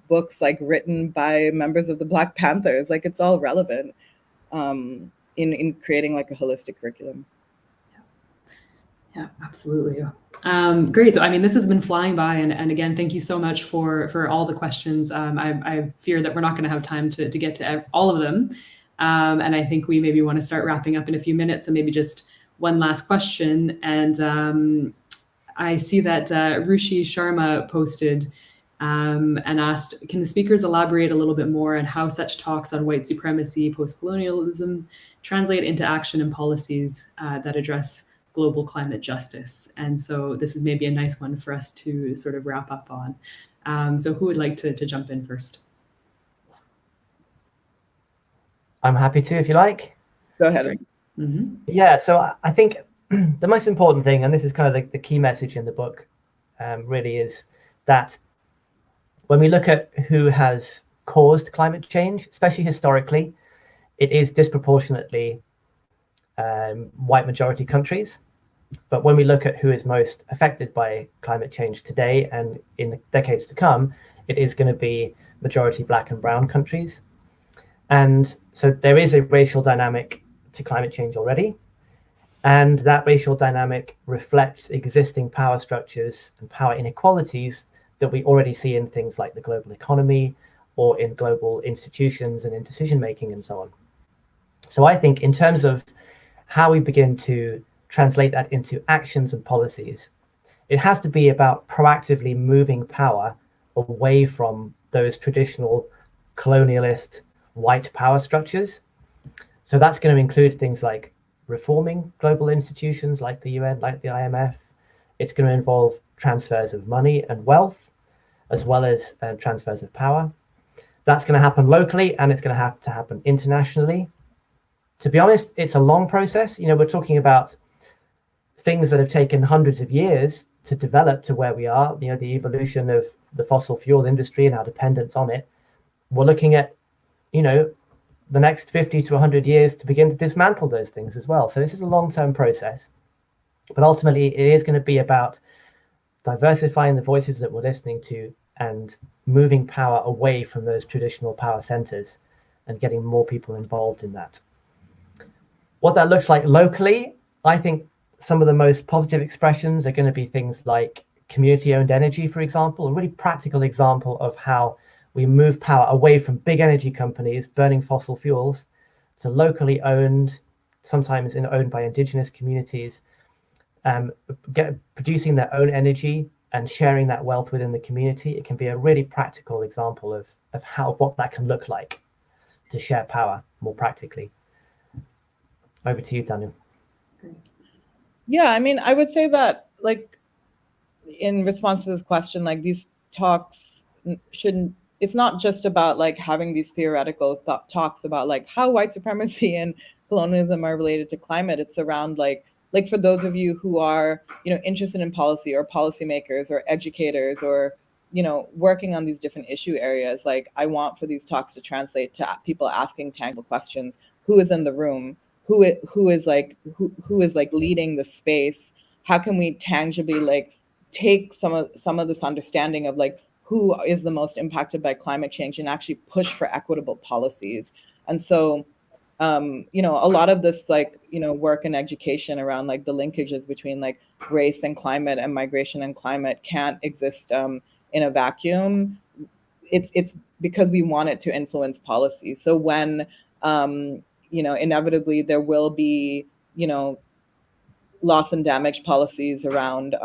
books like written by members of the Black Panthers. Like, it's all relevant in creating like a holistic curriculum. Yeah, absolutely. Great. So, I mean, this has been flying by, and again, thank you so much for all the questions. I fear that we're not going to have time to get to all of them. And I think we maybe want to start wrapping up in a few minutes. So maybe just one last question. And I see that Rushi Sharma posted and asked, can the speakers elaborate a little bit more on how such talks on white supremacy, post-colonialism translate into action and policies that address global climate justice? And so this is maybe a nice one for us to sort of wrap up on. So who would like to jump in first? I'm happy to, if you like. Go ahead. Mm-hmm. Yeah, so I think the most important thing, and this is kind of the key message in the book, really is that when we look at who has caused climate change, especially historically, it is disproportionately white majority countries. But when we look at who is most affected by climate change today and in the decades to come, it is going to be majority Black and brown countries. And so there is a racial dynamic to climate change already. And that racial dynamic reflects existing power structures and power inequalities that we already see in things like the global economy or in global institutions and in decision making and so on. So I think in terms of how we begin to translate that into actions and policies, it has to be about proactively moving power away from those traditional colonialist white power structures. So that's going to include things like reforming global institutions like the UN, like the IMF. It's going to involve transfers of money and wealth, as well as transfers of power. That's going to happen locally, and it's going to have to happen internationally. To be honest, it's a long process. You know, we're talking about things that have taken hundreds of years to develop to where we are. You know, the evolution of the fossil fuel industry and our dependence on it. We're looking at, you know, the next 50 to 100 years to begin to dismantle those things as well. So this is a long-term process, but ultimately it is going to be about diversifying the voices that we're listening to and moving power away from those traditional power centers and getting more people involved in that. What that looks like locally, I think some of the most positive expressions are going to be things like community-owned energy, for example, a really practical example of how we move power away from big energy companies burning fossil fuels to locally owned, sometimes owned by indigenous communities, producing their own energy and sharing that wealth within the community. It can be a really practical example of what that can look like to share power more practically. Over to you, Thanu. Yeah, I mean, I would say that, like, in response to this question, like, these talks shouldn't, it's not just about like having these theoretical talks about like how white supremacy and colonialism are related to climate. It's around like for those of you who are, you know, interested in policy or policymakers or educators or, you know, working on these different issue areas, like, I want for these talks to translate to people asking tangible questions. Who is in the room? Who is like leading the space? How can we tangibly like take some of this understanding of like who is the most impacted by climate change and actually push for equitable policies. And so, you know, a lot of this, like, you know, work and education around like the linkages between like race and climate and migration and climate can't exist in a vacuum. It's because we want it to influence policy. So when, you know, inevitably there will be, you know, loss and damage policies around,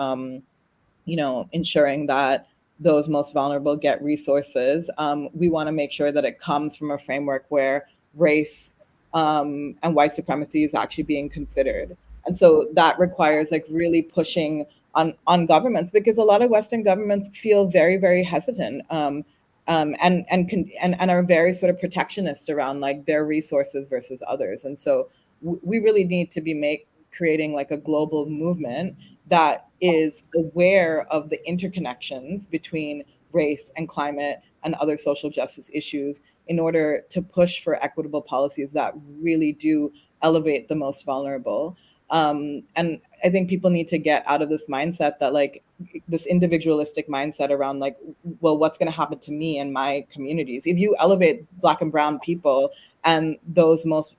you know, ensuring that those most vulnerable get resources. We want to make sure that it comes from a framework where race and white supremacy is actually being considered. And so that requires like really pushing on governments, because a lot of Western governments feel very, very hesitant and are very sort of protectionist around like their resources versus others. And so we really need to be creating like a global movement that is aware of the interconnections between race and climate and other social justice issues in order to push for equitable policies that really do elevate the most vulnerable. And I think people need to get out of this mindset that like this individualistic mindset around like, well, what's going to happen to me and my communities? If you elevate Black and brown people and those most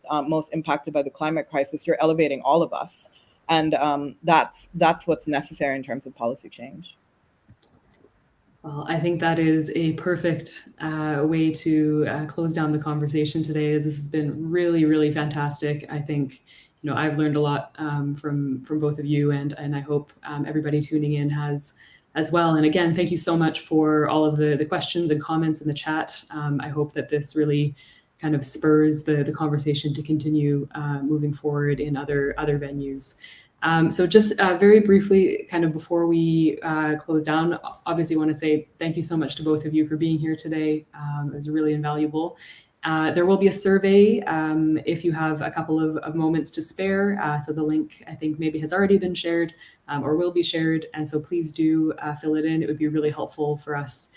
impacted by the climate crisis, you're elevating all of us. And that's what's necessary in terms of policy change. Well, I think that is a perfect way to close down the conversation today. This has been really, really fantastic. I think, you know, I've learned a lot from both of you, and I hope everybody tuning in has as well. And again, thank you so much for all of the questions and comments in the chat. I hope that this really kind of spurs the conversation to continue moving forward in other venues. So just very briefly, kind of before we close down, obviously want to say thank you so much to both of you for being here today. It was really invaluable. There will be a survey if you have a couple of moments to spare. So the link, I think, maybe has already been shared or will be shared. And so please do fill it in. It would be really helpful for us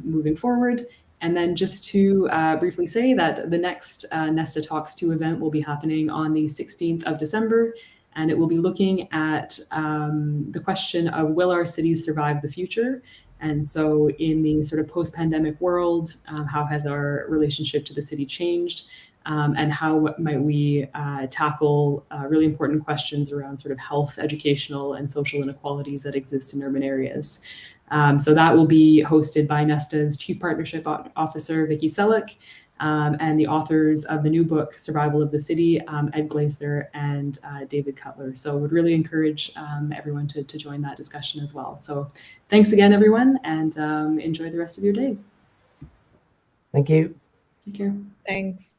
moving forward. And then just to briefly say that the next Nesta Talks 2 event will be happening on the 16th of December. And it will be looking at the question of, will our cities survive the future? And so in the sort of post-pandemic world, how has our relationship to the city changed? And how might we tackle really important questions around sort of health, educational, and social inequalities that exist in urban areas? So that will be hosted by Nesta's Chief Partnership Officer, Vicky Selleck, and the authors of the new book, Survival of the City, Ed Glaser and David Cutler. So would really encourage everyone to join that discussion as well. So thanks again, everyone, and enjoy the rest of your days. Thank you. Take care. Thanks.